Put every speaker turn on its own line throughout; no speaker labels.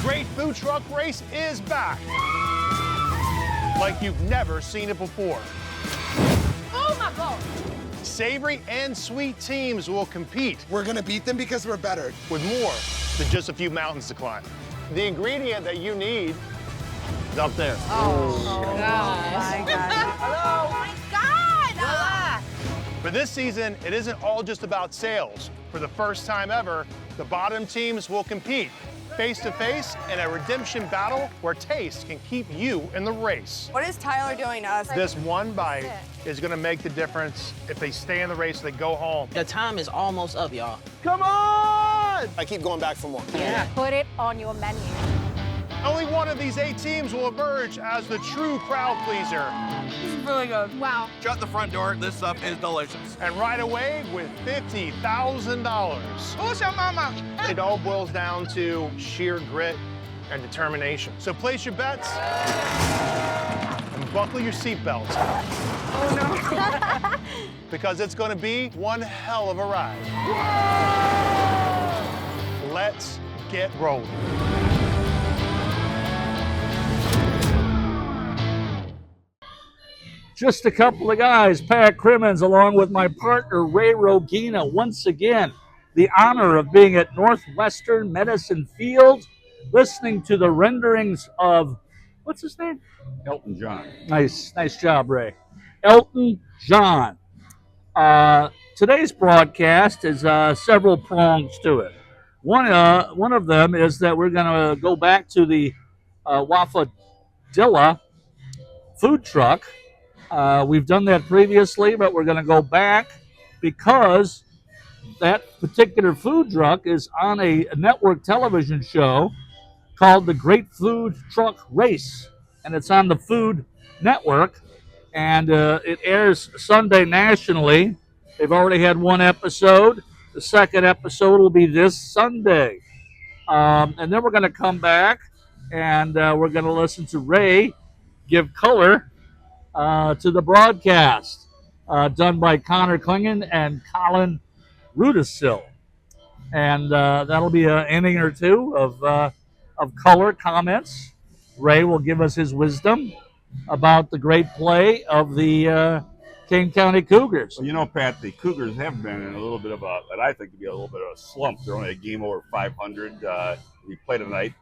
Great Food Truck Race is back. Like you've never seen it before.
Oh my God.
Savory and sweet teams will compete.
We're gonna beat them because we're better.
With more than just a few mountains to climb. The ingredient that you need is up there.
Oh God.
My God.
Hello. Oh my God.
For this season, it isn't all just about sales. For the first time ever, the bottom teams will compete face-to-face in a redemption battle where taste can keep you in the race.
What is Tyler doing to us?
This one bite is gonna make the difference if they stay in the race or they go home.
The time is almost up, y'all.
Come on!
I keep going back for more.
Yeah. Put it on your menu.
Only one of these 8 teams will emerge as the true crowd pleaser.
This is really good.
Wow.
Shut the front door. This stuff is delicious.
And ride away with $50,000.
Who's your mama?
It all boils down to sheer grit and determination. So place your bets and buckle your seatbelts.
Oh no.
Because it's gonna be one hell of a ride. Let's get rolling.
Just a couple of guys, Pat Crimmins, along with my partner, Ray Rogina, once again, the honor of being at Northwestern Medicine Field, listening to the renderings of, what's his name?
Elton John.
Nice job, Ray. Elton John. Today's broadcast has several prongs to it. One of them is that we're going to go back to the Waffadilla food truck. We've done that previously, but we're going to go back because that particular food truck is on a network television show called The Great Food Truck Race, and it's on the Food Network, and it airs Sunday nationally. They've already had one episode. The second episode will be this Sunday. And then we're going to come back, and we're going to listen to Ray give color to the broadcast, done by Conor Clingen and Colin Rudicil. And that'll be an inning or two of color comments. Ray will give us his wisdom about the great play of the Kane County Cougars.
Well, you know, Pat, the Cougars have been in a little bit of what I think to be a little bit of a slump. They're only a game over 500. We play tonight.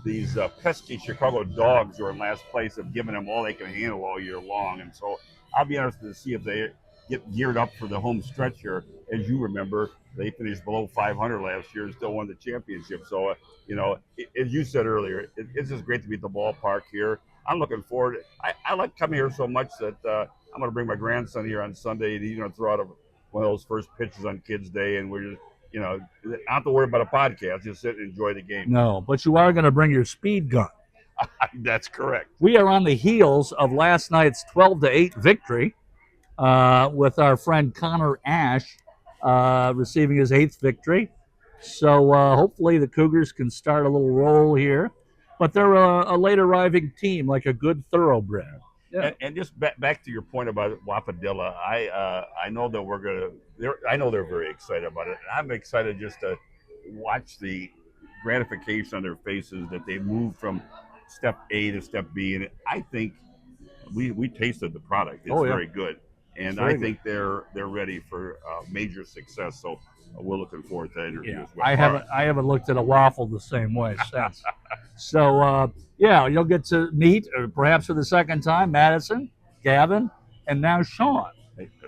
These pesky Chicago Dogs who are in last place have given them all they can handle all year long. And so I'll be interested to see if they get geared up for the home stretch here. As you remember, they finished below 500 last year and still won the championship. So, you know, as you said earlier, it's just great to be at the ballpark here. I'm looking forward. I like coming here so much that I'm going to bring my grandson here on Sunday, and he's going to throw out one of those first pitches on Kids Day, and we're just, you know, not have to worry about a podcast. Just sit and enjoy the game.
No, but you are going to bring your speed gun.
That's correct.
We are on the heels of last night's 12-8 victory with our friend Connor Ash receiving his 8th victory. So hopefully the Cougars can start a little roll here. But they're a late arriving team, like a good thoroughbred. Yeah.
And just back to your point about Waffadilla, I know that I know they're very excited about it. And I'm excited just to watch the gratification on their faces that they moved from step A to step B. And I think we tasted the product. It's very good. And I think they're ready for major success. So we're looking forward to that interview as well.
I haven't looked at a waffle the same way since. So you'll get to meet, or perhaps for the second time, Madison, Gavin, and now Sean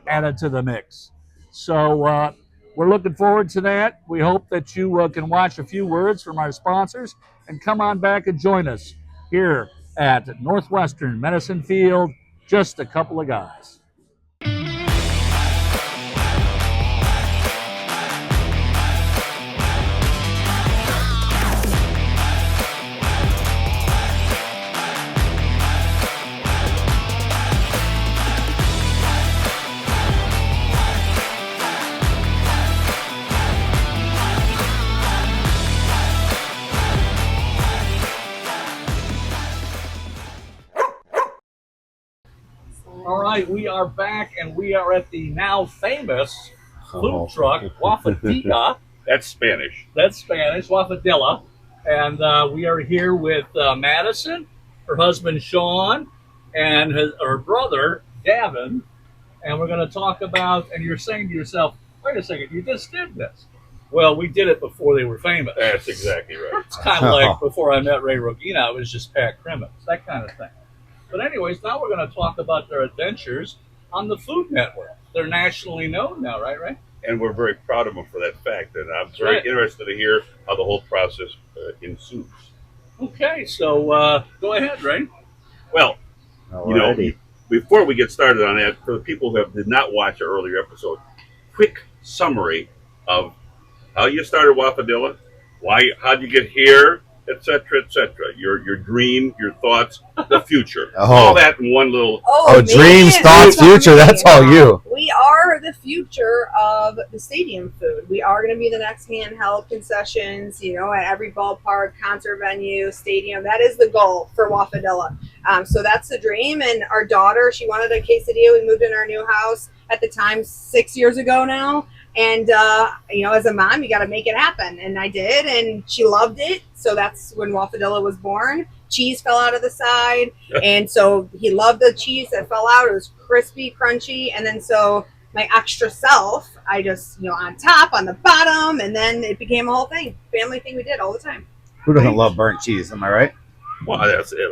added to the mix. So we're looking forward to that. We hope that you can watch a few words from our sponsors and come on back and join us here at Northwestern Medicine Field. Just a couple of guys. All right, we are back, and we are at the now famous food truck, Waffadilla.
That's Spanish.
That's Spanish, Waffadilla. And we are here with Madison, her husband Sean, and her brother Gavin. And we're going to talk about, and you're saying to yourself, wait a second, you just did this. Well, we did it before they were famous.
That's exactly right.
It's kind of like before I met Ray Rogina, it was just Pat Crimmins, that kind of thing. But anyways, now we're going to talk about their adventures on the Food Network. They're nationally known now, right, Ray?
And we're very proud of them for that fact. And I'm very interested to hear how the whole process ensues.
Okay, so go ahead, Ray.
Well, you know, before we get started on that, for the people who did not watch our earlier episode, quick summary of how you started Waffadilla, how'd you get here, etc., your dream, your thoughts, the future, all that in one little.
Dreams, thoughts, future. That's all you.
We are the future of the stadium food. We are going to be the next handheld concessions, you know, at every ballpark, concert venue, stadium. That is the goal for Waffadilla. So that's the dream. And our daughter, she wanted a quesadilla. We moved in our new house at the time 6 years ago now. And, you know, as a mom, you got to make it happen. And I did, and she loved it. So that's when Waffadilla was born. Cheese fell out of the side. And so he loved the cheese that fell out. It was crispy, crunchy. And then so my extra self, I just, you know, on top, on the bottom. And then it became a whole thing. Family thing we did all the time.
Who doesn't love burnt cheese? Am I right?
Well, that's it.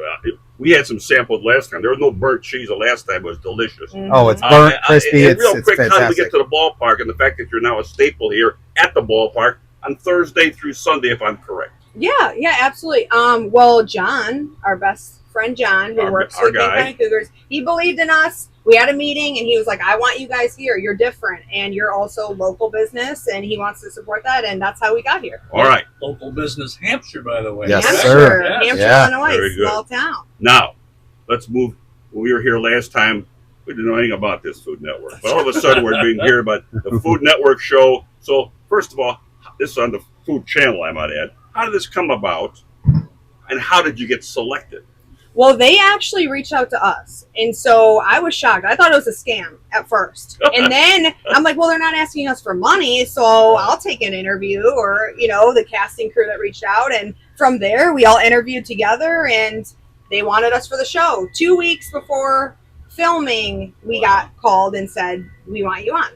We had some samples last time. There was no burnt cheese the last time. It was delicious.
Mm-hmm.
Oh, it's burnt, crispy.
And real quick, how
fantastic.
did we get to the ballpark and the fact that you're now a staple here at the ballpark on Thursday through Sunday, if I'm correct?
Yeah, absolutely. Well, John, our best friend John, who works for Kane County Cougars, he believed in us. We had a meeting, and he was like, I want you guys here. You're different, and you're also local business, and he wants to support that, and that's how we got here.
All right.
Local business, Hampshire, by the way.
Yes,
Hampshire,
sir.
Hampshire,
Yeah.
Illinois,
Very good.
small town.
Now, let's move. When we were here last time, we didn't know anything about this Food Network. But all of a sudden, we're being here about the Food Network show. So, first of all, this is on the Food Channel, I might add. How did this come about, and how did you get selected?
Well, they actually reached out to us. And so I was shocked. I thought it was a scam at first. And then I'm like, well, they're not asking us for money, so I'll take an interview, or, you know, the casting crew that reached out. And from there, we all interviewed together, and they wanted us for the show. 2 weeks before filming, we got called and said, we want you on.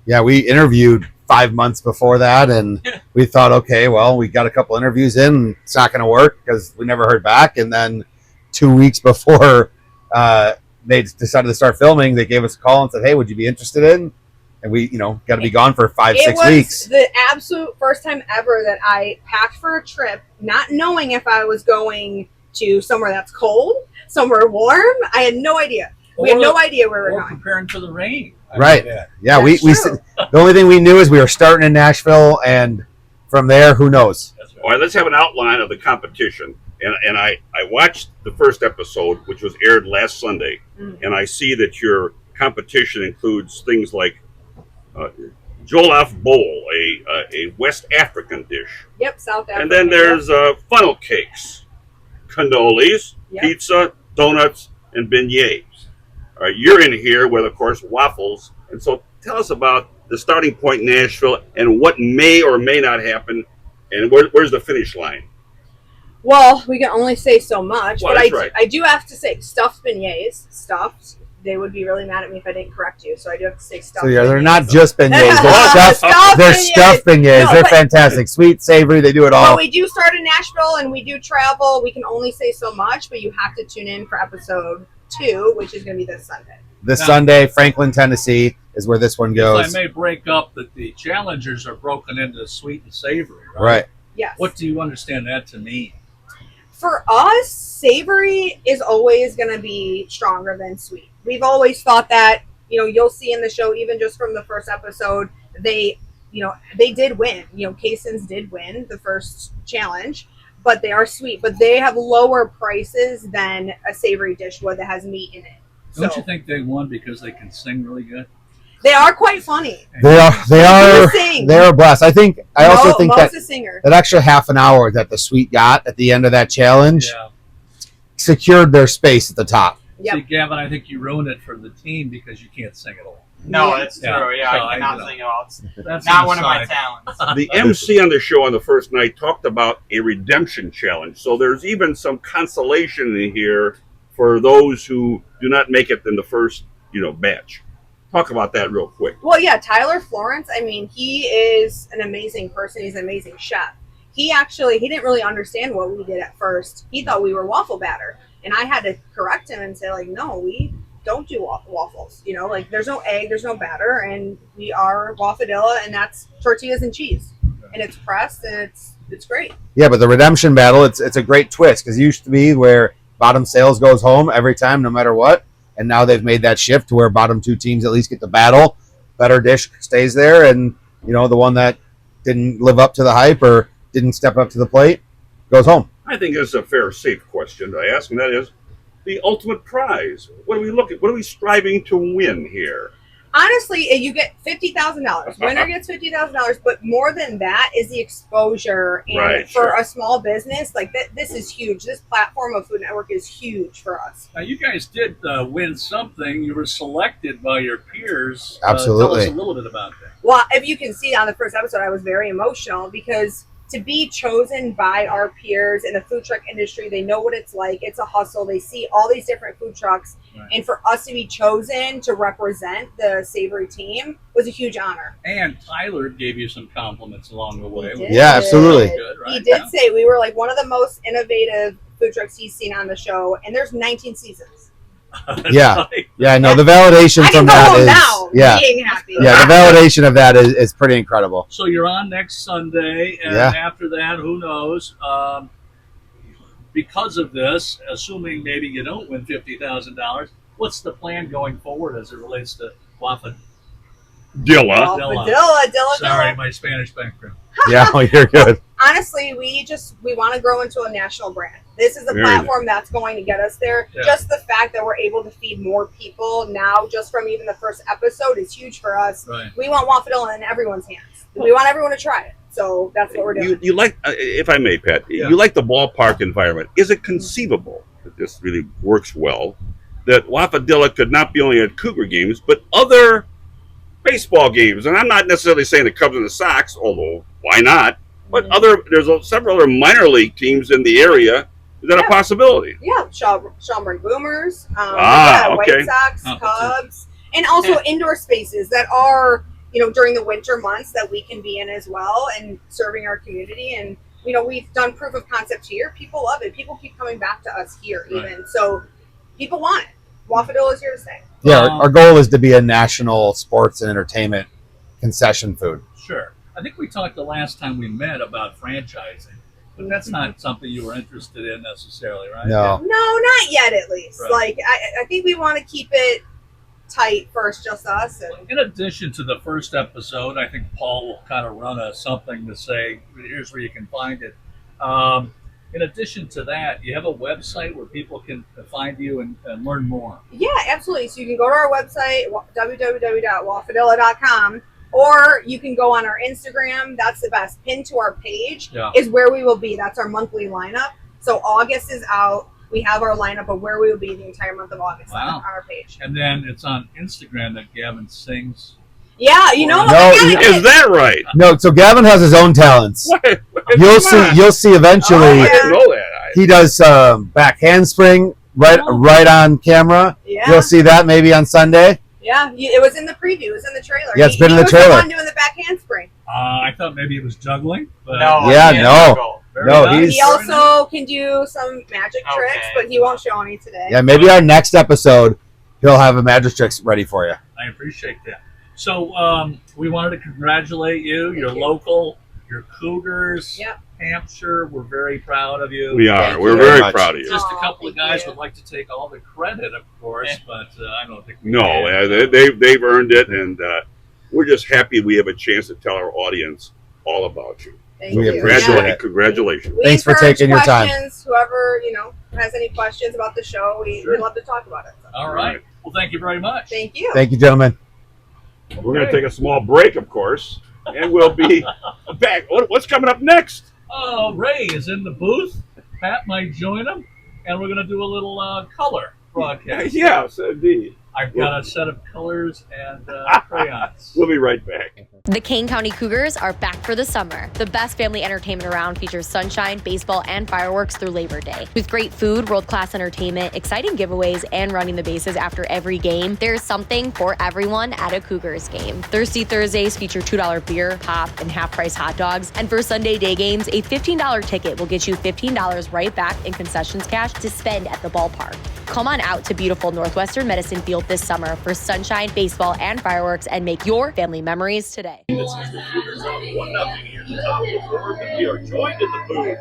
Yeah, we interviewed 5 months before that, and we thought, okay, well, we got a couple interviews in, and it's not going to work because we never heard back. And then 2 weeks before they decided to start filming, they gave us a call and said, hey, would you be interested in? And we, you know, got to be gone for 5-6 weeks.
It was the absolute first time ever that I packed for a trip, not knowing if I was going to somewhere that's cold, somewhere warm. I had no idea. We had no idea where we were going.
Preparing for the rain.
Right. Yeah, we the only thing we knew is we were starting in Nashville, and from there, who knows?
All right, let's have an outline of the competition. And I watched the first episode, which was aired last Sunday, and I see that your competition includes things like jollof bowl, a West African dish.
Yep, South Africa.
And then there's funnel cakes, cannolis, pizza, donuts, and beignets. All right, you're in here with, of course, waffles. And so tell us about the starting point in Nashville and what may or may not happen, and where's the finish line?
Well, we can only say so much,
Well,
but I do have to say stuffed beignets, stuffed. They would be really mad at me if I didn't correct you, so I do have to say stuffed.
So yeah, they're
beignets.
not just beignets. They're stuffed beignets.
No,
they're
but-
fantastic. Sweet, savory, they do it all.
Well, we do start in Nashville and we do travel. We can only say so much, but you have to tune in for episode 2, which is going to be this Sunday.
This Sunday, Franklin, Tennessee is where this one
If
goes.
I may break up that the challengers are broken into sweet and savory, right?
Right.
Yes.
What do you understand that to mean?
For us, savory is always going to be stronger than sweet. We've always thought that, you know, you'll see in the show, even just from the first episode, they did win. You know, Caissons did win the first challenge, but they are sweet. But they have lower prices than a savory dish would that has meat in it.
Don't you think they won because they can sing really good?
They are quite funny.
They are blessed. I think also think that
a singer.
that extra half an hour that the Sweet got at the end of that challenge secured their space at the top.
Yep.
See, Gavin, I think you ruined it for the team because you can't sing at all.
No, it's
Yeah.
true. Yeah,
So
I cannot
I-
sing about.
That's
Not
an
one of my
aside.
talents.
The MC on the show on the first night talked about a redemption challenge. So there's even some consolation in here for those who do not make it in the first, batch. Talk about that real quick.
Well, yeah, Tyler Florence, I mean, he is an amazing person. He's an amazing chef. He didn't really understand what we did at first. He thought we were waffle batter. And I had to correct him and say, like, no, we don't do waffles. Like, there's no egg, there's no batter, and we are Waffadilla, and that's tortillas and cheese. And it's pressed, and it's great.
Yeah, but the redemption battle, it's a great twist because it used to be where bottom sales goes home every time, no matter what. And now they've made that shift to where bottom two teams at least get the battle. Better dish stays there, and the one that didn't live up to the hype or didn't step up to the plate goes home.
I think it's a fair, safe question to ask, and that is the ultimate prize. What are we looking? What are we striving to win here?
Honestly, you get $50,000. Winner gets $50,000, but more than that is the exposure. And
Right,
for
sure.
a small business, like this is huge. This platform of Food Network is huge for us.
Now, you guys did win something. You were selected by your peers.
Absolutely.
Tell us a little bit about that.
Well, if you can see on the first episode, I was very emotional because to be chosen by our peers in the food truck industry, they know what it's like. It's a hustle. They see all these different food trucks.
Right.
And for us to be chosen to represent the Savory team was a huge honor.
And Tyler gave you some compliments along the way.
He
which
did.
Yeah, absolutely.
Good, right?
He did say we were like one of the most innovative food trucks he's seen on the show, and there's 19 seasons.
Yeah. Yeah, no, the validation
I can
from
go
that
home
is
now being happy.
yeah, the validation of that is pretty incredible.
So you're on next Sunday, and
Yeah.
after that, who knows? Because of this, assuming maybe you don't win $50,000, what's the plan going forward as it relates to Waffadilla?
Waffadilla.
Sorry, my Spanish background.
Yeah, well, you're good.
Honestly, we want to grow into a national brand. This is a
Very
platform that's going to get us there.
Yeah.
Just the fact that we're able to feed more people now, just from even the first episode, is huge for us.
Right.
We want Waffadilla in everyone's hands. We want everyone to try it. So that's what we're doing.
You like, if I may, Pat,
Yeah.
you like the ballpark environment. Is it conceivable that this really works well, that Waffadilla could not be only at Cougar games, but other baseball games? And I'm not necessarily saying the Cubs and the Sox, although why not? But there's several other minor league teams in the area. Is that a possibility?
Yeah, Schaumburg Boomers,
okay.
White Sox,
Competition.
Cubs, and also indoor spaces that are, during the winter months that we can be in as well and serving our community. And, we've done proof of concept here. People love it. People keep coming back to us here even. So people want it. Waffadilla is here to stay.
Yeah, our goal is to be a national sports and entertainment concession food.
Sure. I think we talked the last time we met about franchising, but that's not something you were interested in necessarily, right?
No.
No, not yet at least.
Right.
Like, I think we want to keep it tight first, just us. And
In addition to the first episode, I think Paul will kind of run something to say, here's where you can find it. In addition to that, you have a website where people can find you and learn more.
yeah, absolutely. So you can go to our website, www.waffadilla.com, or you can go on our Instagram. That's the best. Pinned to our page is where we will be. That's our monthly lineup. So August is out. We have our lineup of where we will be the entire month of August on our page.
And then it's on Instagram that Gavin sings.
Yeah, you know,
No,
Is that right?
No, so Gavin has his own talents. You'll see eventually.
Oh,
I didn't know that.
He does back handspring right on camera.
Yeah.
You'll see that maybe on Sunday.
Yeah, it was in the preview. It was in the trailer.
Yeah, it's been in the
He
trailer.
was the one doing the back handspring.
I thought maybe it was juggling. But
No,
Yeah,
yeah,
no.
Very
No,
nice.
He also can do some magic tricks,
Okay.
but he won't show any today.
Yeah, maybe our next episode he'll have a magic tricks ready for you.
I appreciate that. So we wanted to congratulate you. You're
you.
local. You're Cougars.
Yep.
Hampshire. We're very proud of you.
We are.
Thank
We're
you
very
very much.
proud of you.
Just a
Aw,
couple of
thank
guys
you.
would like to take all the credit, of course, but I don't think we
No,
can.
they've earned it, and we're just happy we have a chance to tell our audience all about you.
Thank
We
you.
appreciate
Yeah.
it.
Congratulations.
We
Thanks for
encourage
taking your time.
questions. Whoever, has any questions about the show, we love to talk about it. So.
All right. Well, thank you very much.
Thank you.
Thank you, gentlemen.
We're going to take a small break, of course, and we'll be back. What's coming up next?
Oh, Ray is in the booth. Pat might join him, and we're going to do a little color broadcast.
Yes, indeed.
I've got a set of colors and crayons.
We'll be right back.
The Kane County Cougars are back for the summer. The best family entertainment around features sunshine, baseball, and fireworks through Labor Day. With great food, world-class entertainment, exciting giveaways, and running the bases after every game, there's something for everyone at a Cougars game. Thirsty Thursdays feature $2 beer, pop, and half-price hot dogs. And for Sunday day games, a $15 ticket will get you $15 right back in concessions cash to spend at the ballpark. Come on out to beautiful Northwestern Medicine Field this summer for sunshine, baseball, and fireworks, and make your family memories today.
This is the Cougars up 1-0 here at the top of the fourth, and we are joined in the booth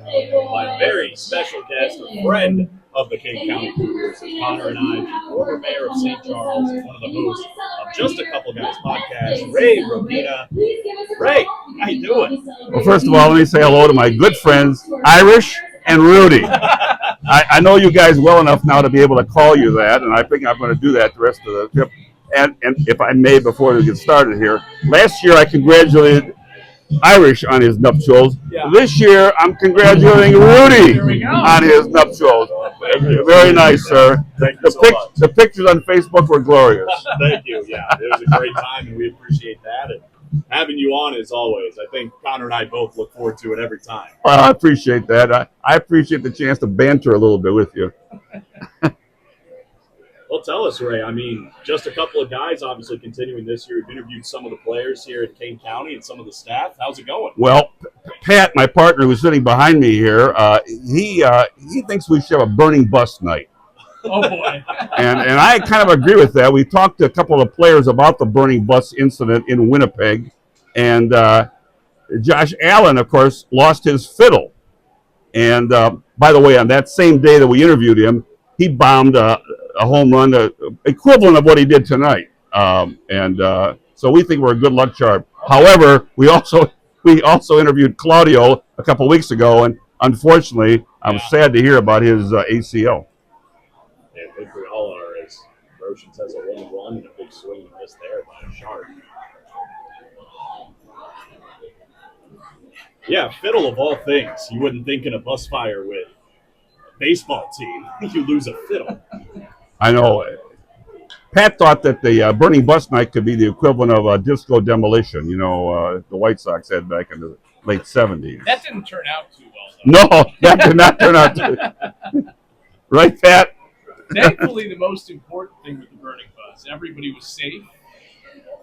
by a very special guest, a friend of the Kane County Cougars, Conor and I, the former mayor of St. Charles, and one of the hosts of Justa Coupla Guys podcast, Ray Rudicil. Ray, how you doing?
Well, first of all, let me say hello to my good friends, Irish and Rudy. I know you guys well enough now to be able to call you that, and I think I'm going to do that the rest of the trip. And if I may, before we get started here, last year I congratulated Irish on his nuptials. Yeah. This year I'm congratulating Rudy on his nuptials. Very nice, sir.
Thank you so much.
The pictures on Facebook were glorious.
Thank you. Yeah, it was a great time, and we appreciate that. And having you on as always. I think Conor and I both look forward to it every time.
Well, I appreciate that. I appreciate the chance to banter a little bit with you.
Well, tell us, Ray. I mean, just a couple of guys obviously continuing this year. We've interviewed some of the players here at Kane County and some of the staff. How's it going?
Well, Pat, my partner who's sitting behind me here, he thinks we should have a burning bus night.
Oh, boy.
And I kind of agree with that. We talked to a couple of players about the burning bus incident in Winnipeg. And Josh Allen, of course, lost his fiddle. And by the way, on that same day that we interviewed him, he bombed a home run, equivalent of what he did tonight. So we think we're a good luck charm. However, we also interviewed Claudio a couple of weeks ago, and unfortunately, I'm sad to hear about his ACL.
Yeah, I think we all are, as Roshan has a 1-1 and a big swing and miss there by a shark. Yeah, fiddle of all things. You wouldn't think in a bus fire with a baseball team, you lose a fiddle.
I know. Pat thought that the burning bus night could be the equivalent of a disco demolition, the White Sox had back in the late 70s.
That didn't turn out too well, though.
No, that did not turn out to. Right, Pat?
Thankfully, the most important thing with the burning bus, everybody was safe.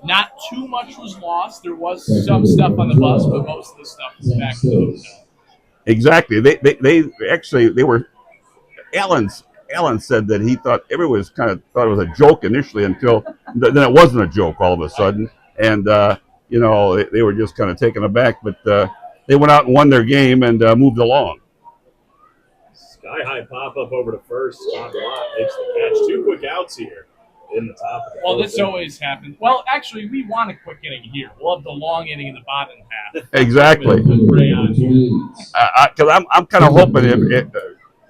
Not too much was lost. There was some stuff on the bus, but most of the stuff was back to the hotel.
Exactly. They were. Alan said that he thought everyone thought it was a joke initially until then it wasn't a joke all of a sudden, and they were just kind of taken aback. But they went out and won their game and moved along.
Sky high pop up over to first. Scott Lott makes the catch. 2 quick outs here in the top of the
Well, this always happens. Well, actually, we want a quick inning here. We'll have the long inning in the bottom half.
Exactly. Because I'm kind of hoping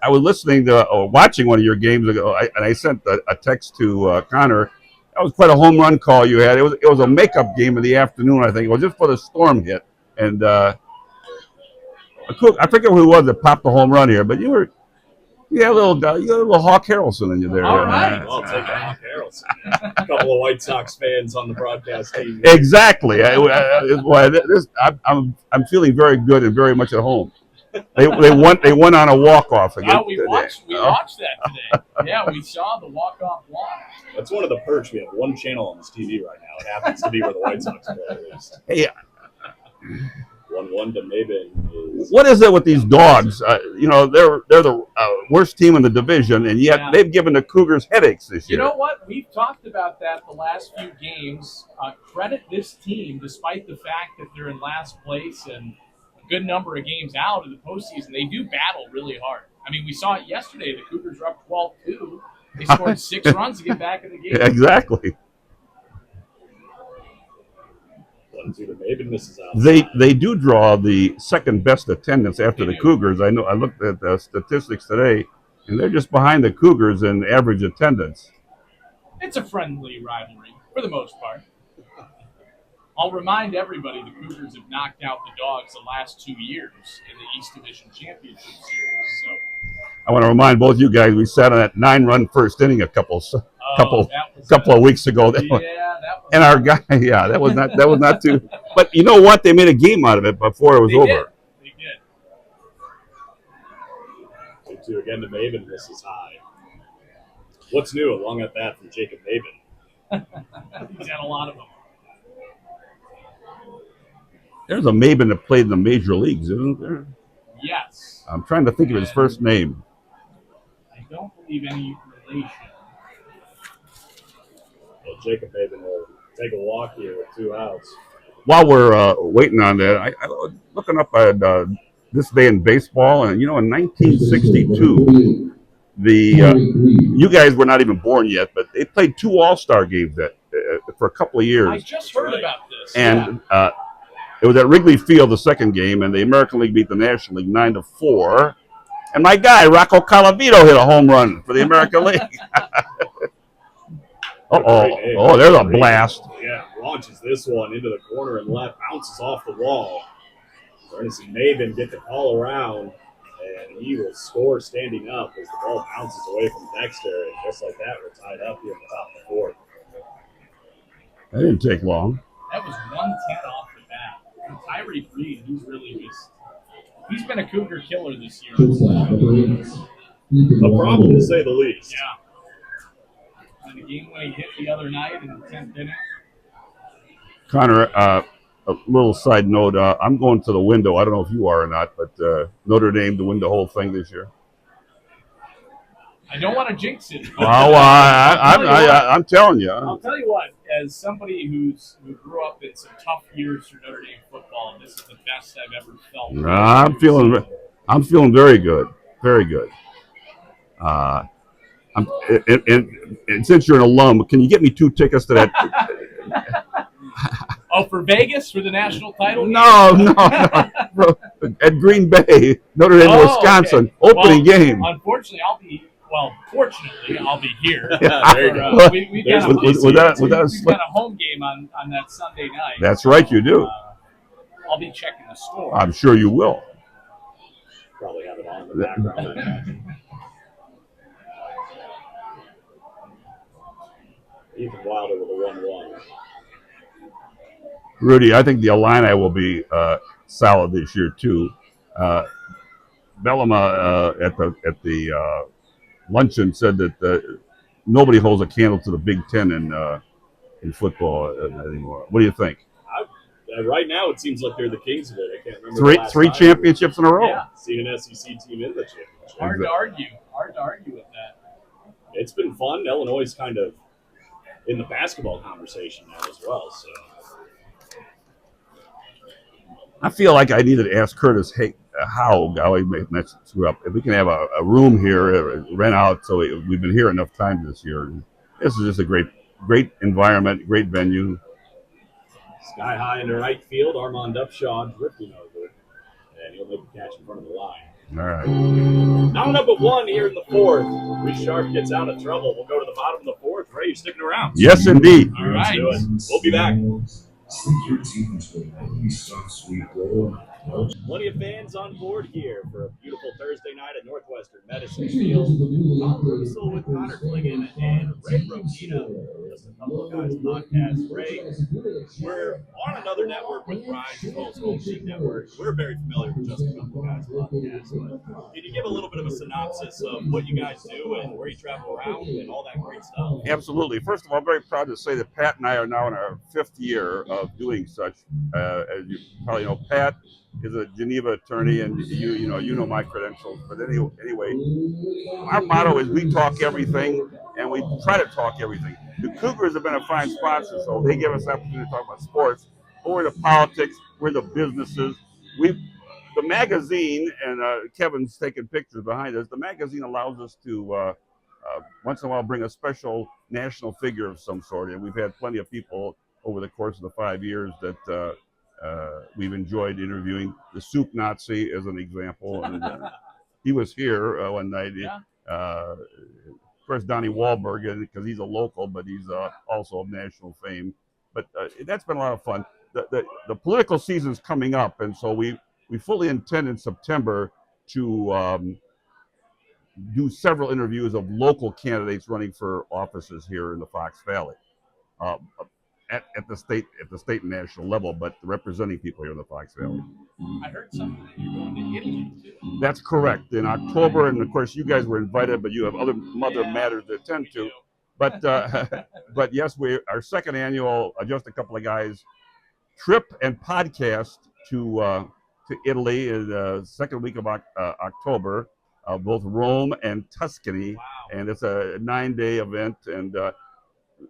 I was listening to watching one of your games ago, and I sent a text to Conor. That was quite a home run call you had. It was a makeup game in the afternoon, I think. It was just for the storm hit, and I forget who it was that popped the home run here, but you had a little Hawk Harrelson in you there.
All right.
I'll take a Hawk Harrelson. A couple of White Sox fans on the broadcast team.
Exactly. I'm feeling very good and very much at home. They won on a walk-off again.
We watched that today. Yeah, we saw the walk-off block.
That's one of the perks. We have one channel on this TV right now. It happens to be where the White Sox play at least.
Hey,
1-1 to Maben.
What is it with these dogs? They're the worst team in the division, and yet they've given the Cougars headaches this year.
You know what? We've talked about that the last few games. Credit this team, despite the fact that they're in last place and a good number of games out of the postseason. They do battle really hard. I mean, we saw it yesterday. The Cougars were up 12-2. They scored 6 runs to get back in the game.
Exactly.
1-2 to Maben misses out.
They do draw the second best attendance after the Cougars. I know. I looked at the statistics today, and they're just behind the Cougars in average attendance.
It's a friendly rivalry for the most part. I'll remind everybody the Cougars have knocked out the Dogs the last 2 years in the East Division Championship Series. So
I want to remind both you guys we sat on that 9-run first inning a couple couple of weeks ago.
That was
and our guy, that was not too. But you know what? They made a game out of it before it was over.
They did.
2-2 again to Maven. This is high. What's new? A long at bat from Jacob Maven.
He's had a lot of them.
There's a Maven that played in the major leagues, isn't there?
Yes.
I'm trying to think of his first name.
I don't believe any relation.
Well, Jacob Maven will take a walk here with 2 outs.
While we're waiting on that, I was looking up at this day in baseball, and in 1962, you guys were not even born yet, but they played 2 All-Star games for a couple of years.
I just heard about this.
And it was at Wrigley Field, the second game, and the American League beat the National League 9-4. And my guy, Rocco Calavito, hit a home run for the American League. Oh, there's a blast.
Yeah, launches this one into the corner and left, bounces off the wall. We're going to see Maven get the call around, and he will score standing up as the ball bounces away from Dexter. And just like that, we're tied up here in the top of the 4th.
That didn't take long.
That was 110 off the bat. And Tyree Reed, he's been a Cougar killer this year.
A problem to say the least.
Yeah. And the game-winning hit the other night in the 10th inning.
Connor, a little side note, I'm going to the window. I don't know if you are or not, but Notre Dame to win the whole thing this year.
I don't want to jinx it.
I'm telling you.
I'll tell you what, as somebody who grew up in some tough years for Notre Dame football, this is the best I've ever felt.
I'm feeling very good, very good. And since you're an alum, can you get me 2 tickets to that?
For Vegas for the national title?
No. At Green Bay, Notre Dame, Wisconsin,
okay.
Opening game.
Unfortunately, fortunately, I'll be here. We've got a home game on that Sunday night.
That's right, you do.
I'll be checking the score.
I'm sure you will.
Probably have it on in the background. Ethan Wilder with a 1-1.
Rudy, I think the Illini will be solid this year too. Bellama at the luncheon said that nobody holds a candle to the Big Ten in football anymore. What do you think?
Right now, it seems like they're the kings of it. I can't remember.
Three championships in a row.
Yeah, seeing an SEC team in the championship.
Hard to argue with that.
It's been fun. Illinois is kind of in the basketball conversation now as well. So
I feel like I needed to ask Curtis how if we can have a room here, rent out. So we've been here enough times this year. This is just a great environment, great venue.
Sky high into right field, Armand Upshaw drifting over, and he'll make a catch in front of the line.
All right.
Now number 1 here in the 4th. Reese Sharp gets out of trouble. We'll go to the bottom of the 4th. Ray, you sticking around?
Yes, indeed.
All right. Let's do it. We'll be back. Plenty of fans on board here for a beautiful Thursday night at Northwestern Medicine Field. Rudicil with Conor Clingen and Ray Rokita. Just a couple of guys podcast. Ray, we're on another network with Rise as well as Home Team Network. We're very familiar with Just a Couple of Guys podcast. But can you give a little bit of a synopsis of what you guys do and where you travel around and all that great stuff?
Absolutely. First of all, I'm very proud to say that Pat and I are now in our 5th year of doing such. As you probably know, Pat is a Geneva attorney, and you know my credentials. But anyway, our motto is we talk everything, and we try to talk everything. The Cougars have been a fine sponsor, so they give us the opportunity to talk about sports. But we're the politics, we're the businesses. The magazine, and Kevin's taking pictures behind us. The magazine allows us to once in a while bring a special national figure of some sort, and we've had plenty of people over the course of the 5 years that we've enjoyed interviewing. The Soup Nazi is an example. And, he was here one night.
Yeah.
Of course, Donnie Wahlberg, because he's a local, but he's also of national fame. But that's been a lot of fun. The political season's coming up, and so we fully intend in September to do several interviews of local candidates running for offices here in the Fox Valley, uh, at the state and national level, but representing people here in the Fox Valley.
I heard something that you're going to Italy too.
That's correct. In October, and of course you guys were invited, but you have other matters to attend to. But but yes, our second annual Just a Couple of Guys trip and podcast to Italy in the second week of October, both Rome and Tuscany, and it's a 9-day event. And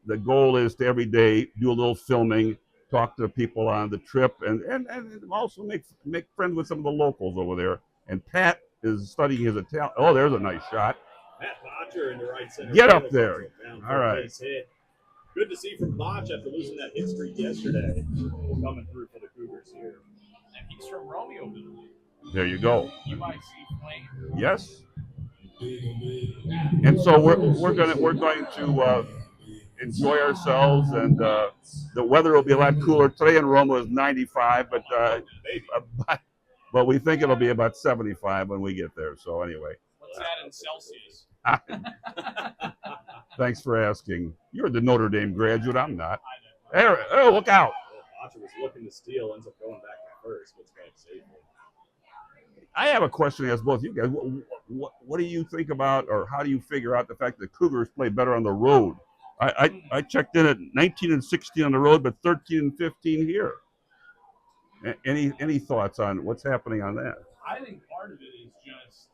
the goal is to every day do a little filming, talk to the people on the trip, and also make friends with some of the locals over there. And Pat is studying his Italian. Oh, there's a nice shot.
Matt Botcher in the right center.
Get up there. All right.
Hit. Good to see from Botch after losing that hit streak yesterday. Coming through for the Cougars here.
And he's from Romeoville.
There you go.
You might see Flame.
Yes. And so we're going to enjoy ourselves, and the weather will be a lot cooler. Today in Rome was 95, but we think it'll be about 75 when we get there. So anyway.
What's that in Celsius?
Thanks for asking. You're the Notre Dame graduate. I'm not. Oh, look out.
Botcher was looking to steal, ends up going back to first, but it's back safely.
I have a question to ask both of you guys. What do you think about, or how do you figure out the fact that Cougars play better on the road? I checked in at 19 and 16 on the road, but 13 and 15 here. Any thoughts on what's happening on that?
I think part of it is just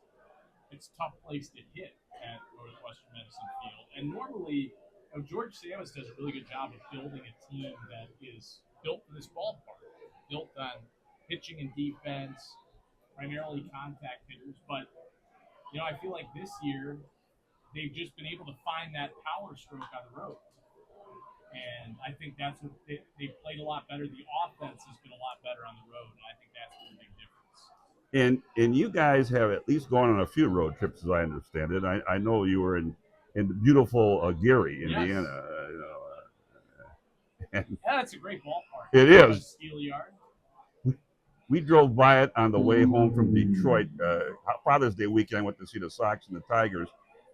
it's a tough place to hit at Northwestern Medicine Field. And normally, George Samus does a really good job of building a team that is built for this ballpark, built on pitching and defense, primarily contact hitters. But, I feel like this year they've just been able to find that power stroke on the road. And I think that's what they played a lot better. The offense has been a lot better on the road, and I think that's been a big difference.
And you guys have at least gone on a few road trips, as I understand it. I know you were in beautiful Gary, Indiana.
Yeah, that's a great ballpark.
It is.
Steel Yard.
We drove by it on the way home from Detroit. Father's Day weekend, I went to see the Sox and the Tigers.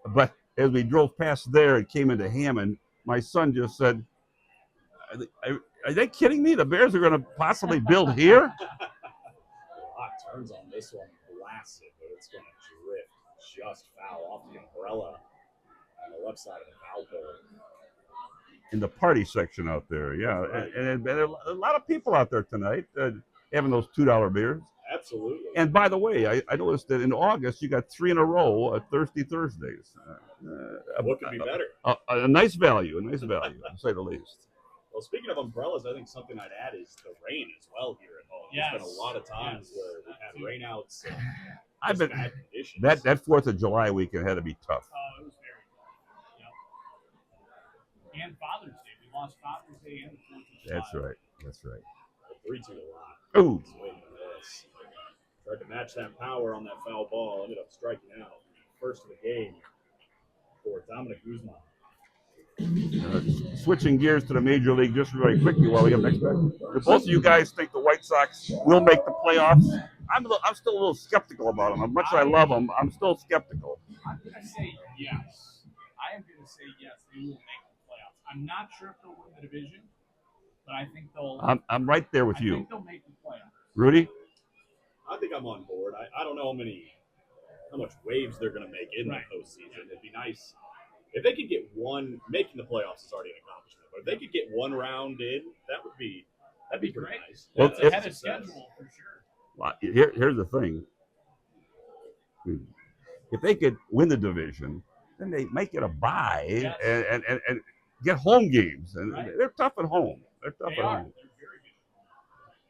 But as we drove past there and came into Hammond, my son just said, are they kidding me? The Bears are going to possibly build here?
Hot turns on this one, blasted, but it's going to drift just foul off the umbrella on the left side of the foul pole.
In the party section out there, yeah.
Right.
And a lot of people out there tonight having those $2 beers.
Absolutely.
And by the way, I noticed that in August you got 3 in a row at Thirsty Thursdays.
What could be better?
A nice value, to say the least.
Well, speaking of umbrellas, I think something I'd add is the rain as well here at home.
Yes.
There's been a lot of times where we've had rainouts.
I've been
bad conditions.
that 4th of July weekend had to be tough.
Oh, it was very good. Yep. And Father's Day. We lost Father's Day and the 4th of July.
That's right.
3-2 a lot.
Ooh.
Tried to match that power on that foul ball. Ended up striking out. First of the game for Dominic Guzman.
Switching gears to the Major League just really quickly while we have next back. Do both of you guys think the White Sox will make the playoffs? I'm still a little skeptical about them. As much as I love them, I'm still skeptical.
I'm going to say yes. I am going to say yes. They will make the playoffs. I'm not sure if they'll win the division, but I think they'll.
I'm right there with you.
I think they'll make the playoffs.
Rudy?
I think I'm on board. I don't know how much waves they're going to make in the postseason. It'd be nice if they could get one. Making the playoffs is already an accomplishment, but if they could get one round in, that'd be pretty
great.
nice.
Well,
That's ahead of schedule for sure.
Well, here's the thing. If they could win the division, then they make it a bye and get home games, and they're tough at home. They're tough at home.
They're very good.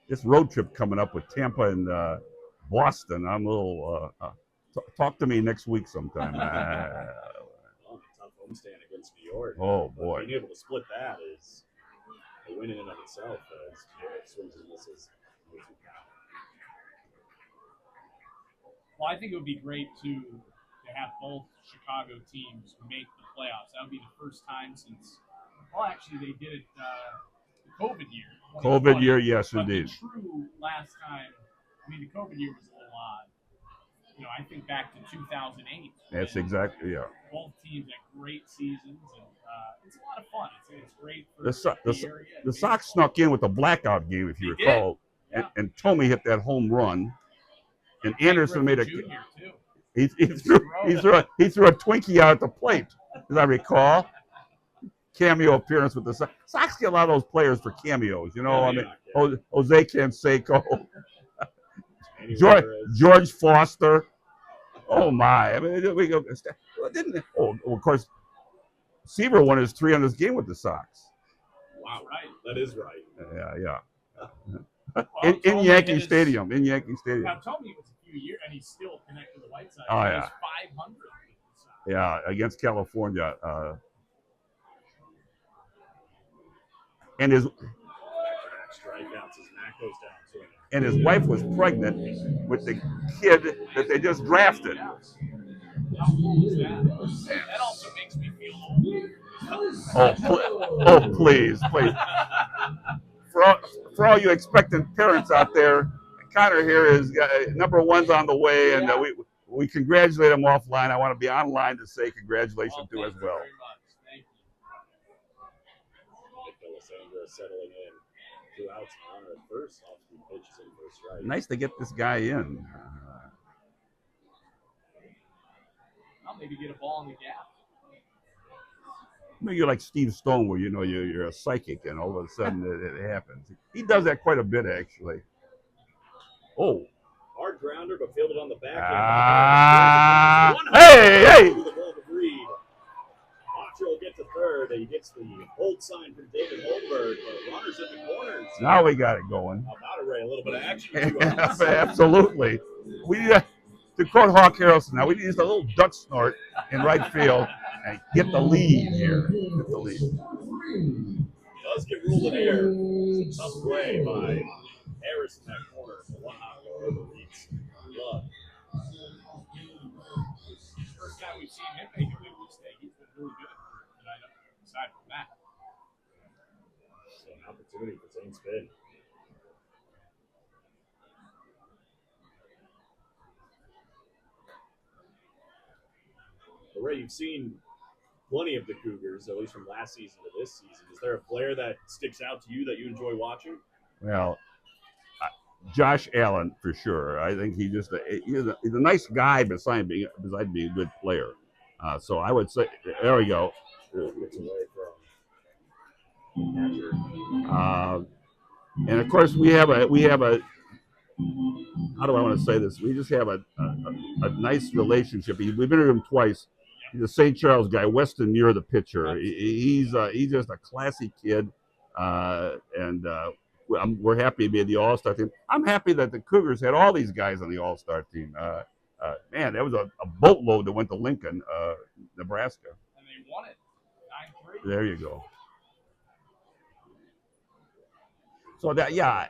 This road trip coming up with Tampa and Boston, I'm a little. Talk to me next week sometime.
Tough homestand against New York.
Oh
But
boy!
being able to split that is a win in and of itself. As swings and misses.
Well, I think it would be great to have both Chicago teams make the playoffs. That would be the first time since. Well, actually, they did it the COVID year.
COVID
2020,
year, yes,
but
indeed.
The true last time. I mean, the COVID year was a little odd. I think back to 2008.
That's exactly, yeah.
Both teams had great seasons, and it's a lot of fun. It's great for
The
area.
the Sox snuck in with the blackout game, if you
They did.
recall,
Yeah.
and Tomey hit that home run, and Anderson made a
Jr. too.
he threw a Twinkie out at the plate, as I recall. Cameo appearance with the Sox. Sox get a lot of those players for cameos, you know. Jose Canseco, George Foster. Oh my! I mean, we go. Didn't? Oh, of course. Seaver won his 300th game with the Sox.
Wow, right. That is right.
Yeah. In Yankee Stadium. In Yankee Stadium.
Now, Tomey was a few years, and he's still connected to the White Sox.
Oh,
He
yeah.
was 500 with the Sox.
Yeah, against California. And his
Strikeouts as Mac goes down to him.
and his wife was pregnant with the kid that they just drafted.
How cool is that? That also makes me feel old.
Please. For all you expectant parents out there, Connor here is number one's on the way, and we congratulate him offline. I want to be online to say congratulations to as well.
Thank you.
Alessandro settling in. 2 outs on our first off-speed pitches in first strike.
Nice to get this guy in.
I'll maybe get a ball in the gap.
Maybe you're like Steve Stone, where you're a psychic, and all of a sudden it happens. He does that quite a bit, actually. Oh.
Hard grounder, but fielded on the back end.
Hey!
The ball to Reed. Macho gets a third. He gets the hold sign from David Holmberg. Runners in the corners.
Now we got it going.
About Ray, a little bit of action. Too.
Absolutely. We to quote Hawk Harrelson, now we need just a little duck snort in right field and get the lead here. Get the lead.
Does get ruled in air. Tough play by Harris in that corner. The one knock over Reed's glove.
First time we've seen him make a big mistake. He's been really good tonight. Aside from that,
so an opportunity for Zane Spin. Ray, you've seen plenty of the Cougars, at least from last season to this season. Is there a player that sticks out to you that you enjoy watching?
Well, Josh Allen for sure. I think he's a nice guy besides being a good player. So I would say there we go. And of course we have a. How do I want to say this? We just have a nice relationship. We've interviewed him twice. He's a St. Charles guy, Weston Muir, the pitcher. He's just a classy kid, and we're happy to be the All-Star team. I'm happy that the Cougars had all these guys on the All-Star team. Man, that was a boatload that went to Lincoln, Nebraska.
and they won it 9-3.
There you go. So that, yeah,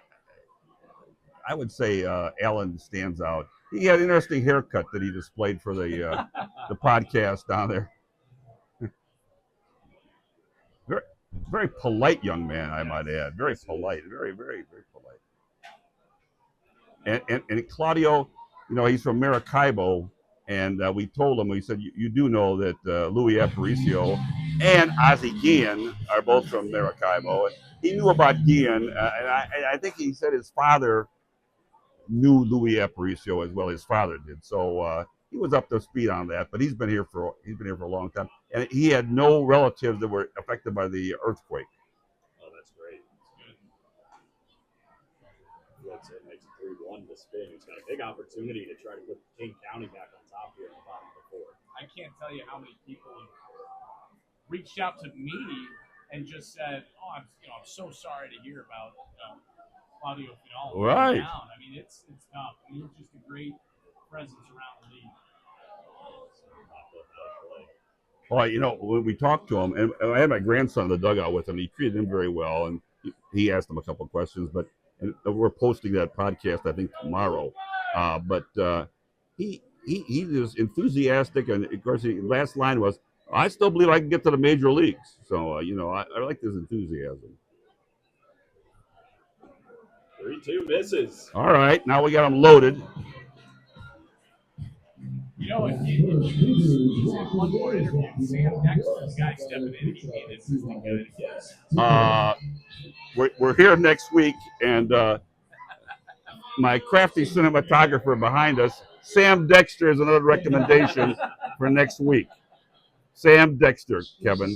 I would say Allen stands out. He had an interesting haircut that he displayed for the podcast down there. Very, very polite young man, I might add. Very polite. Very, very, very polite. And Claudio, he's from Maracaibo, and we told him, we said, you do know that Louis Aparicio and Ozzie Guillen are both from Maracaibo. And he knew about Guillen, and I think he said his father knew Louis Aparicio as well. His father did, so he was up to speed on that. But he's been here for a long time, and he had no relatives that were affected by the earthquake.
Oh, that's great. That's it. Makes it 3-1 to Spin. He's got a big opportunity to try to put Kane County back on top here in the bottom of the fourth.
I can't tell you how many people have reached out to me and just said, "Oh, I'm so sorry to hear about Claudio Finale."
Right.
Down. I mean, it's tough. I mean, he's just a great presence around the league.
Well, when we talked to him, and I had my grandson in the dugout with him, he treated him very well, and he asked him a couple of questions. But we're posting that podcast, I think, tomorrow. But he was enthusiastic, and of course, the last line was, "I still believe I can get to the major leagues." So, I like this enthusiasm.
3-2 misses.
All right, now we got him loaded.
You know, if you have one more interview, Sam Dexter, the guy stepping in, he made it really good. Yes.
We're here next week, and my crafty cinematographer behind us, Sam Dexter, is another recommendation for next week. Sam Dexter, Kevin,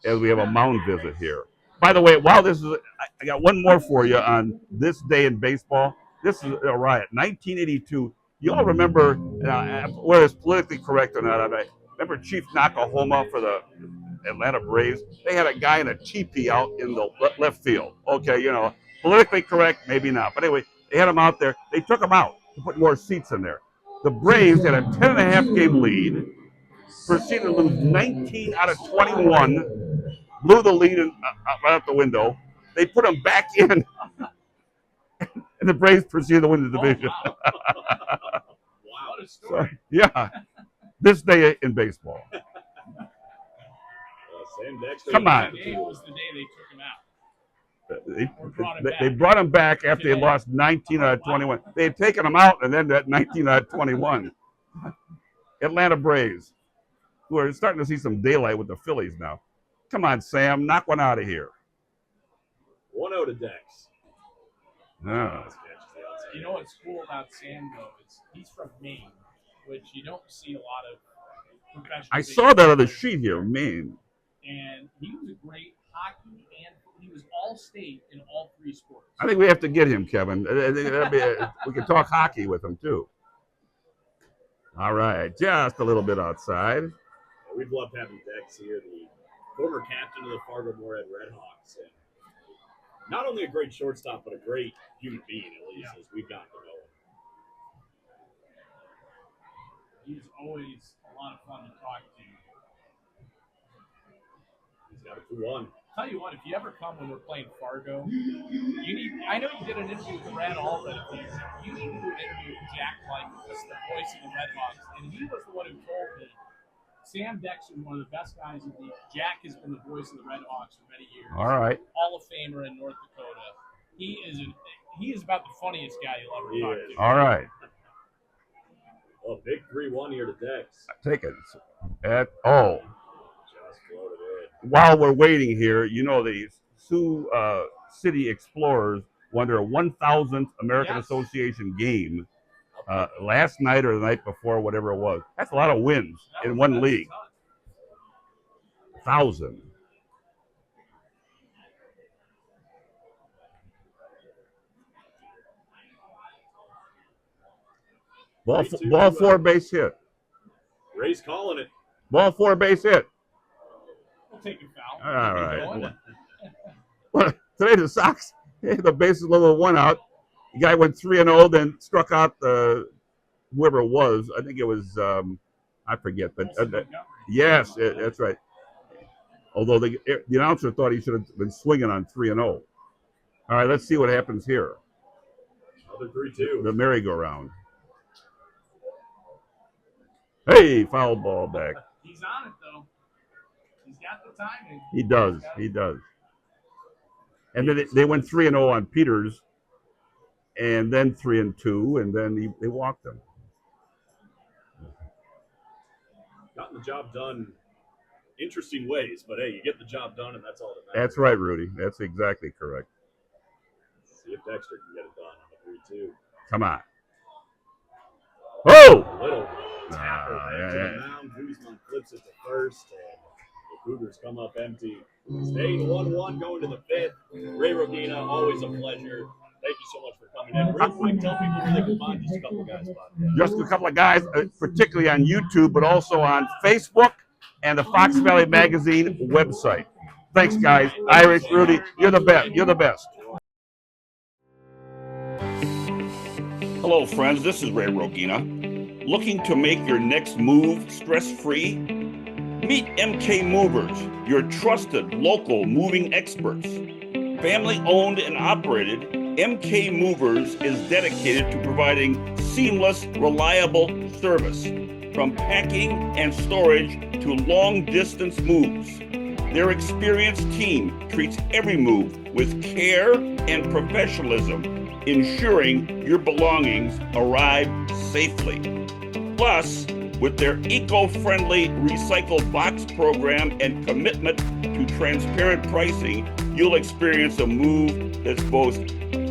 as we have a mound visit here. By the way, while this is, I got one more for you on this day in baseball. This is a riot. 1982. You all remember, whether it's politically correct or not, I remember Chief Nakahoma for the Atlanta Braves. They had a guy in a teepee out in the left field. Okay, you know, politically correct, maybe not. But anyway, they had him out there. They took him out to put more seats in there. The Braves had a 10.5 game lead, proceeded to lose 19 out of 21, blew the lead right out the window. They put him back in, and the Braves proceeded to win the division.
Oh, wow. What a story.
So, yeah, this day in baseball.
Sam Dexter.
Come on.
Today was the day they took him out.
They brought him back after they lost 19 out of 21. They had taken him out, and then that 19 out of 21. Atlanta Braves, who are starting to see some daylight with the Phillies now. Come on, Sam, knock one out of here.
1-0 to Dex.
Oh.
You know what's cool about Sam, though, is he's from Maine, which you don't see a lot of professional.
I saw that on the sheet here, Maine.
And he was a great hockey, and he was all-state in all 3 sports.
I think we have to get him, Kevin. We can talk hockey with him, too. All right, just a little bit outside.
We've loved having Dex here, the former captain of the Fargo-Moorhead Redhawks. And not only a great shortstop, but a great human being, at least, as we've gotten to know him.
He's always a lot of fun to talk to.
He's got a 2-1.
Tell you what, if you ever come when we're playing Fargo, I know you did an interview with Brad Allred. You need to do an interview with Jack White, the voice of the Redhawks. And he was the one who told me Sam Dexter is one of the best guys in the league. Jack has been the voice of the Redhawks for many years.
All right.
Hall of Famer in North Dakota. He is about the funniest guy you'll ever talk to.
All right.
Well, big 3-1 here to Dex.
Take it.
Just floated in.
While we're waiting here, you know, the Sioux City Explorers won their 1,000th American Association game last night or the night before, whatever it was. That's a lot of wins in one league. 1,000. Ball 4 base hit.
Ray's calling it.
Ball 4 base hit.
We'll take a foul.
All right. Well, today the Sox, the bases loaded 1 out. The guy went 3-0, then struck out whoever it was. I think it was I forget, but yes, that's right. Although the announcer thought he should have been swinging on 3-0. All right, let's see what happens here.
Another 3-2.
The merry-go-round. Hey, foul ball back.
He's on it, though. He's got the timing.
He does. He does. And then they went 3-0 on Peters, and then 3-2, and then they walked him.
Gotten the job done interesting ways, but hey, you get the job done, and that's all that matters.
That's right, Rudy. That's exactly correct.
See if Dexter can get it done on the 3-2.
Come on. Oh!
A little tapper back to the mound. Guzman flips it to first, and the Cougars come up empty. Staying 1-1 going to the 5th. Ray Rogina, always a pleasure. Thank you so much for coming in. Real quick, tell people where they can find Just a Couple of Guys podcast.
Just a Couple of Guys, particularly on YouTube, but also on Facebook and the Fox Valley Magazine website. Thanks, guys. Irish, Rudy, you're the best. You're the best. Hello, friends. This is Ray Rogina. Looking to make your next move stress-free? Meet MK Movers, your trusted local moving experts. Family-owned and operated, MK Movers is dedicated to providing seamless, reliable service, from packing and storage to long-distance moves. Their experienced team treats every move with care and professionalism, ensuring your belongings arrive safely. Plus, with their eco-friendly recycled box program and commitment to transparent pricing, you'll experience a move that's both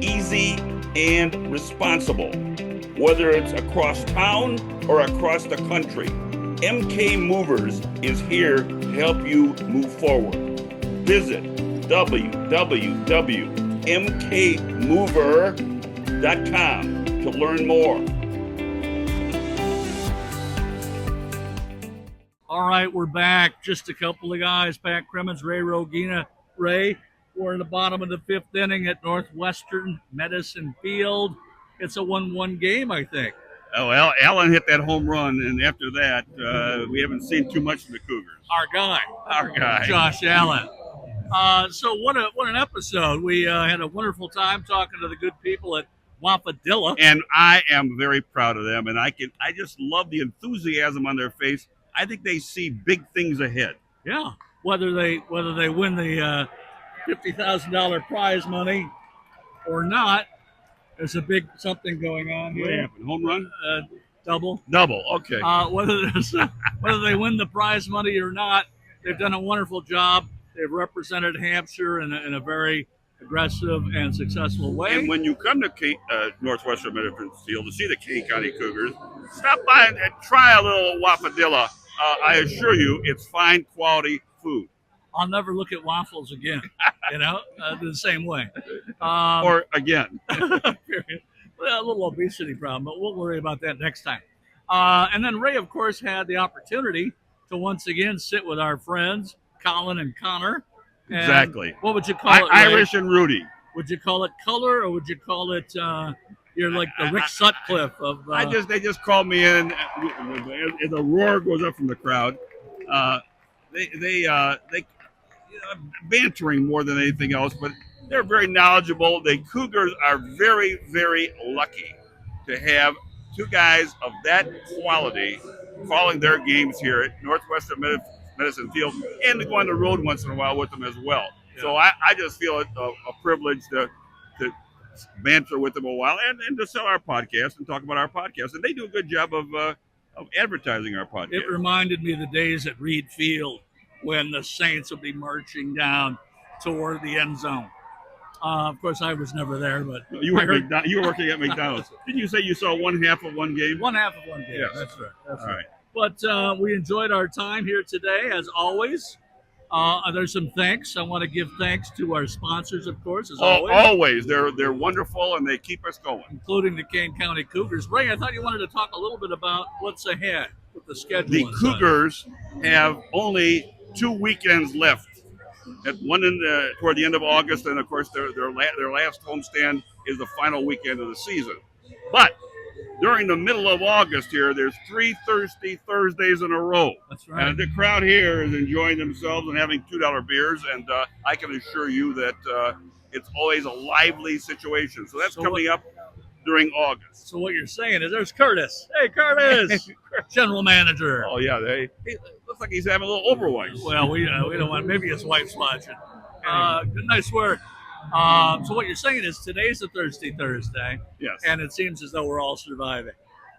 easy and responsible. Whether it's across town or across the country, MK Movers is here to help you move forward. Visit www.mkmover.com to learn more.
All right, we're back. Just a couple of guys. Pat Crimmins, Ray Rogina. Ray, we're in the bottom of the fifth inning at Northwestern Medicine Field. It's a 1-1 game, I think.
Oh, Allen hit that home run, and after that, we haven't seen too much of the Cougars.
Our guy, Josh Allen. So what an episode. We had a wonderful time talking to the good people at Waffadilla.
And I am very proud of them, and I just love the enthusiasm on their face. I think they see big things ahead.
Yeah, whether they win the $50,000 prize money or not, there's a big something going on here.
What happened? Home run?
Double.
Okay.
Whether they win the prize money or not, they've done a wonderful job. They've represented Hampshire in a very aggressive and successful way.
And when you come to Northwestern Medicine Field to see the Kane County Cougars, stop by and try a little Waffadilla. I assure you, it's fine quality food.
I'll never look at waffles again, the same way.
Or again.
Well, a little obesity problem, but we'll worry about that next time. And then Ray, of course, had the opportunity to once again sit with our friends, Colin and Connor. And
exactly.
What would you call it, Ray?
Irish and Rudy.
Would you call it color, or would you call it you're like the Rick Sutcliffe of...
They just called me in, and the roar goes up from the crowd. They bantering more than anything else, but they're very knowledgeable. The Cougars are very, very lucky to have two guys of that quality calling their games here at Northwestern Medicine Field, and to go on the road once in a while with them as well. Yeah. So I just feel it a privilege to banter with them a while and to sell our podcast and talk about our podcast. And they do a good job of advertising our podcast.
It reminded me of the days at Reed Field when the Saints would be marching down toward the end zone. Of course, I was never there, but
you were working at McDonald's. Didn't you say you saw one half of one game?
One half of one game.
Yes.
That's right.
All right.
But we enjoyed our time here today, as always. There's some thanks. I want to give thanks to our sponsors, of course, as always.
Always. They're wonderful, and they keep us going.
Including the Kane County Cougars. Ray, I thought you wanted to talk a little bit about what's ahead with the schedule.
The Cougars have only 2 weekends left. One toward the end of August, and of course their last homestand is the final weekend of the season. But during the middle of August here, there's 3 thirsty Thursdays in a row.
That's right.
And the crowd here is enjoying themselves and having $2 beers, and I can assure you that it's always a lively situation. So that's coming up during August.
So what you're saying is there's Curtis. Hey, Curtis, general manager.
Oh, yeah. He looks like he's having a little overweight.
Well, we don't want, maybe his wife's watching. Nice work. So what you're saying is today's a Thirsty Thursday.
Yes.
And it seems as though we're all surviving.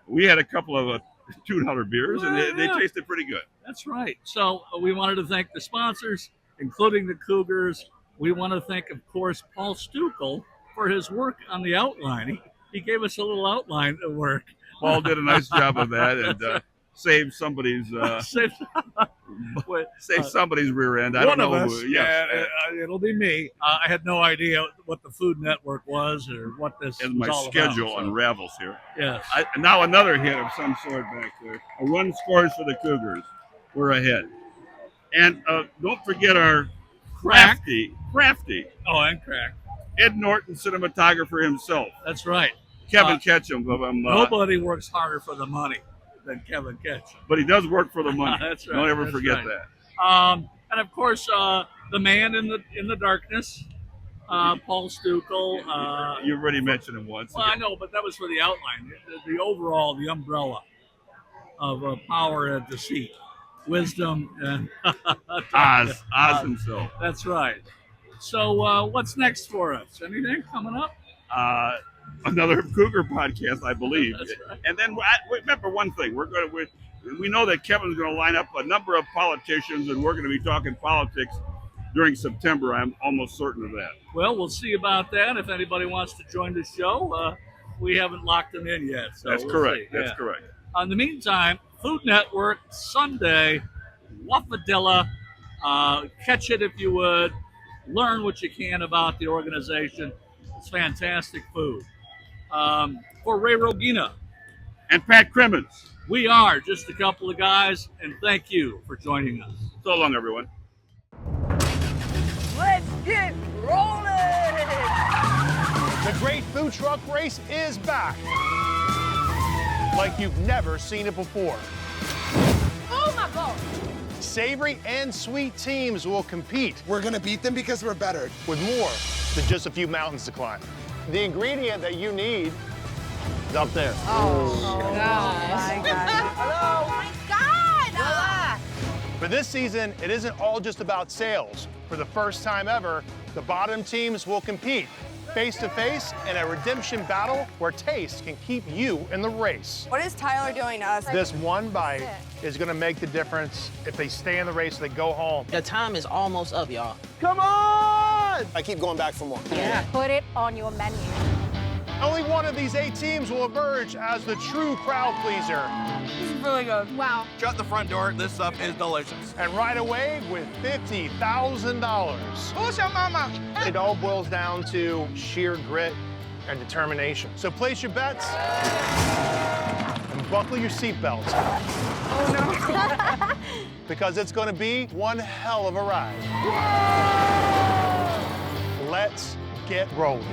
We had a couple of $2 beers, and they tasted pretty good.
That's right. So we wanted to thank the sponsors, including the Cougars. We want to thank, of course, Paul Stukel for his work on the outline. He gave us a little outline of work.
Paul did a nice job of that and saved somebody's somebody's rear end. I don't know.
One of us.
Yes.
It'll be me. I had no idea what the Food Network was or what this
and
was
my
all
schedule
about,
unravels here.
Yes.
Now another hit of some sort back there. A run scores for the Cougars. We're ahead. And don't forget our crafty.
Oh, and Crack.
Ed Norton, cinematographer himself.
That's right.
Kevin Ketchum.
Nobody works harder for the money than Kevin Ketchum.
But he does work for the money.
That's right.
Don't ever
That's
forget
right.
that.
And of course, the man in the darkness, Paul Stukel.
You've already mentioned him once.
Well, I know, but that was for the outline. The overall, the umbrella of power and deceit, wisdom, and
Oz himself.
That's right. So what's next for us? Anything coming up?
another Cougar podcast, I believe.
Right.
And then remember one thing: we know that Kevin's going to line up a number of politicians, and we're going to be talking politics during September. I'm almost certain of that.
Well, we'll see about that. If anybody wants to join the show, we haven't locked them in yet. So
That's
we'll
correct.
see.
That's
Yeah.
correct.
In the meantime, Food Network, Sunday, Waffadilla. Catch it if you would. Learn what you can about the organization. It's fantastic food. For Ray Rogina
and Pat Crimmins,
we are Just a Couple of Guys, and thank you for joining us.
So long, everyone.
Let's get rolling.
The Great Food Truck Race is back. Like you've never seen it before.
Oh my God.
Savory and sweet teams will compete
We're gonna beat them because we're better.
with more than just a few mountains to climb. The ingredient that you need is up there.
Oh my God. Hello. Oh my God.
For this season, it isn't all just about sales. For the first time ever, the bottom teams will compete face-to-face in a redemption battle where taste can keep you in the race.
What is Tyler doing to us?
This one bite is going to make the difference if they stay in the race, they go home.
The time is almost up, y'all.
Come on!
I keep going back for more.
Yeah. Put it on your menu.
Only one of these 8 teams will emerge as the true crowd pleaser.
This is really good. Wow.
Shut the front door. This stuff is delicious.
And right away with $50,000.
Who's your mama?
It all boils down to sheer grit and determination. So place your bets and buckle your seatbelts.
Oh no.
Because it's going to be one hell of a ride. Let's get rolling.